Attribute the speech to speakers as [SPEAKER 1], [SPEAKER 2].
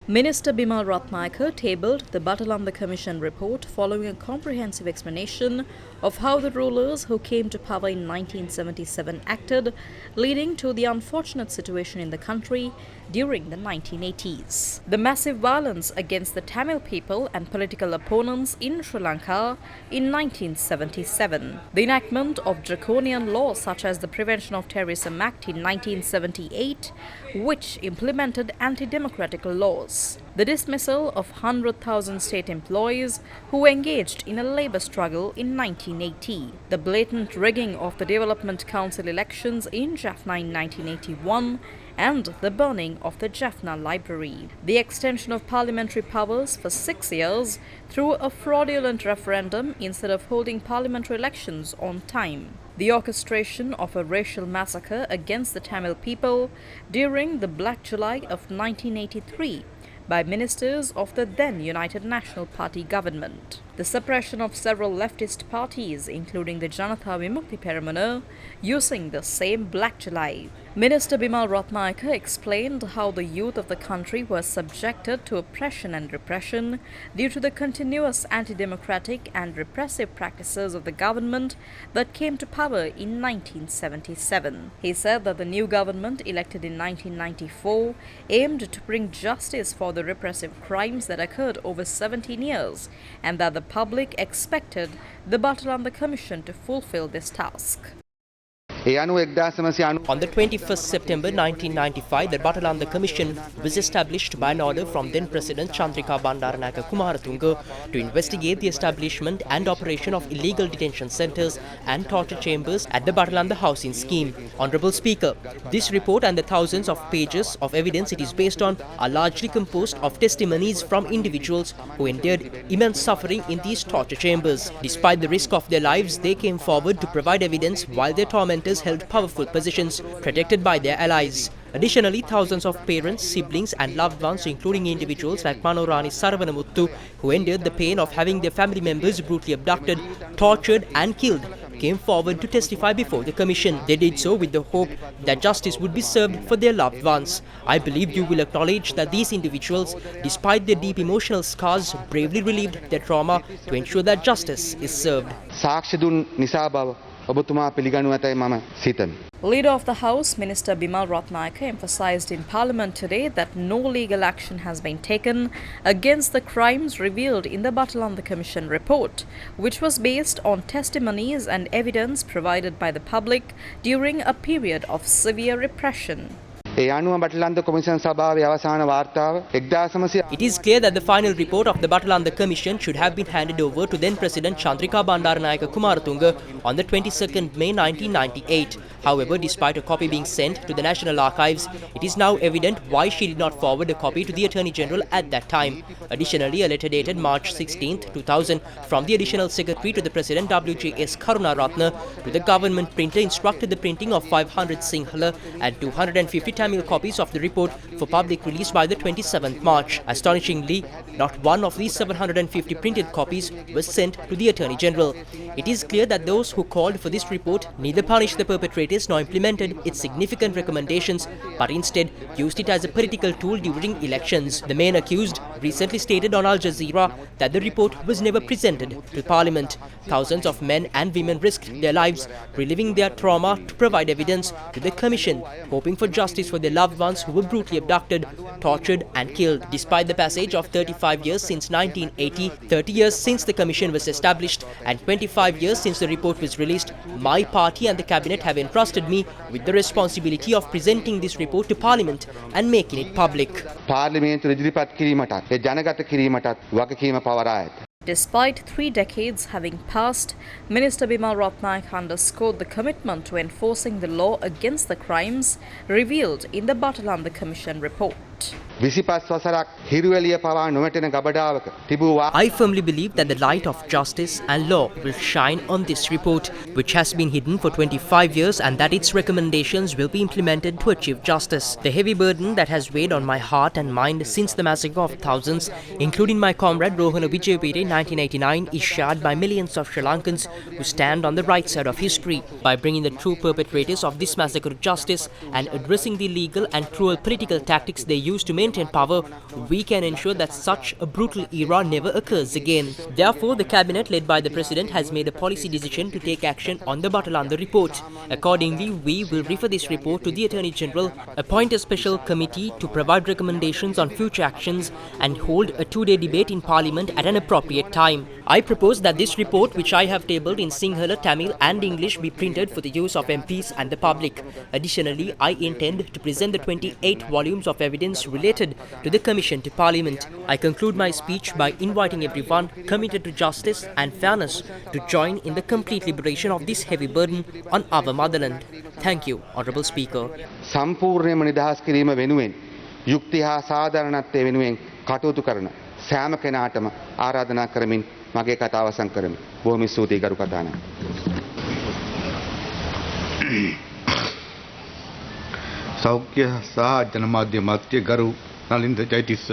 [SPEAKER 1] Minister Bimal Ratnayake tabled the Batalanda Commission report following a comprehensive explanation of how the rulers who came to power in 1977 acted, leading to the unfortunate situation in the country during the 1980s. The massive violence against the Tamil people and political opponents in Sri Lanka in 1977. The enactment of draconian laws such as the Prevention of Terrorism Act in 1978, which implemented anti-democratic laws. The dismissal of 100,000 state employees who engaged in a labour struggle in 1980. The blatant rigging of the Development Council elections in Jaffna in 1981 and the burning of the Jaffna Library. The extension of parliamentary powers for 6 years through a fraudulent referendum instead of holding parliamentary elections on time. The orchestration of a racial massacre against the Tamil people during the Black July of 1983 by ministers of the then United National Party government. The suppression of several leftist parties, including the Janatha Vimukti Peramuna, using the same Black July. Minister Bimal Ratnayake explained how the youth of the country were subjected to oppression and repression due to the continuous anti-democratic and repressive practices of the government that came to power in 1977. He said that the new government elected in 1994 aimed to bring justice for the repressive crimes that occurred over 17 years and that the public expected the Batalanda Commission to fulfill this task.
[SPEAKER 2] On the 21st September 1995, the Batalanda Commission was established by an order from then President Chandrika Bandaranayake Kumaratunga to investigate the establishment and operation of illegal detention centres and torture chambers at the Batalanda housing scheme. Honourable Speaker, this report and the thousands of pages of evidence it is based on are largely composed of testimonies from individuals who endured immense suffering in these torture chambers. Despite the risk of their lives, they came forward to provide evidence while their tormentors held powerful positions protected by their allies. Additionally, thousands of parents, siblings and loved ones, including individuals like Manorani Saravanamuttu, who endured the pain of having their family members brutally abducted, tortured and killed, came forward to testify before the Commission. They did so with the hope that justice would be served for their loved ones. I believe you will acknowledge that these individuals, despite their deep emotional scars, bravely relieved their trauma to ensure that justice is served.
[SPEAKER 1] Leader of the House, Minister Bimal Ratnayake, emphasized in Parliament today that no legal action has been taken against the crimes revealed in the Batalanda Commission report, which was based on testimonies and evidence provided by the public during a period of severe repression.
[SPEAKER 2] It is clear that the final report of the Batalanda Commission should have been handed over to then President Chandrika Bandaranayake Kumaratunga on the 22nd May 1998. However, despite a copy being sent to the National Archives, it is now evident why she did not forward a copy to the Attorney General at that time. Additionally, a letter dated March 16, 2000 from the Additional Secretary to the President W.J.S. Karunaratne to the government printer instructed the printing of 500 Sinhala and 250 Tamil copies of the report for public release by the 27th March. Astonishingly, not one of these 750 printed copies was sent to the Attorney General. It is clear that those who called for this report neither punished the perpetrators nor implemented its significant recommendations, but instead used it as a political tool during elections. The main accused recently stated on Al Jazeera that the report was never presented to Parliament. Thousands of men and women risked their lives, reliving their trauma to provide evidence to the Commission, hoping for justice for their loved ones who were brutally abducted, tortured and killed. Despite the passage of 35 years since 1980, 30 years since the Commission was established and 25 years since the report was released, my party and the Cabinet have entrusted me with the responsibility of presenting this report to Parliament and making it public.
[SPEAKER 1] Despite 3 decades having passed, Minister Bimal Ratnayake underscored the commitment to enforcing the law against the crimes revealed in the Batalanda Commission report.
[SPEAKER 2] I firmly believe that the light of justice and law will shine on this report, which has been hidden for 25 years, and that its recommendations will be implemented to achieve justice. The heavy burden that has weighed on my heart and mind since the massacre of thousands, including my comrade Rohana Vijayapire in 1989, is shared by millions of Sri Lankans who stand on the right side of history. By bringing the true perpetrators of this massacre to justice and addressing the illegal and cruel political tactics they used to maintain power, we can ensure that such a brutal era never occurs again. Therefore, the cabinet led by the President has made a policy decision to take action on the Batalanda report. Accordingly, we will refer this report to the Attorney General, appoint a special committee to provide recommendations on future actions, and hold a 2-day debate in Parliament at an appropriate time. I propose that this report, which I have tabled in Sinhala, Tamil and English, be printed for the use of MPs and the public. Additionally, I intend to present the 28 volumes of evidence related to the Commission to Parliament. I conclude my speech by inviting everyone committed to justice and fairness to join in the complete liberation of this heavy burden on our motherland. Thank you, Honourable Speaker.
[SPEAKER 3] සම්පූර්ණයෙන්ම නිදහස් කිරීම වෙනුවෙන් යුක්තිය හා සාධාරණත්වය වෙනුවෙන් කටයුතු කරන සෑම කෙනාටම ආරාධනා කරමින් මගේ කතාව අවසන් කරමි. බොහොම ස්තුතියි ගරු කතානායක.
[SPEAKER 4] සෞඛ්‍ය සහ ජනමාධ්‍ය මන්ත්‍රී ගරු නලින්ද ජයතිස්ස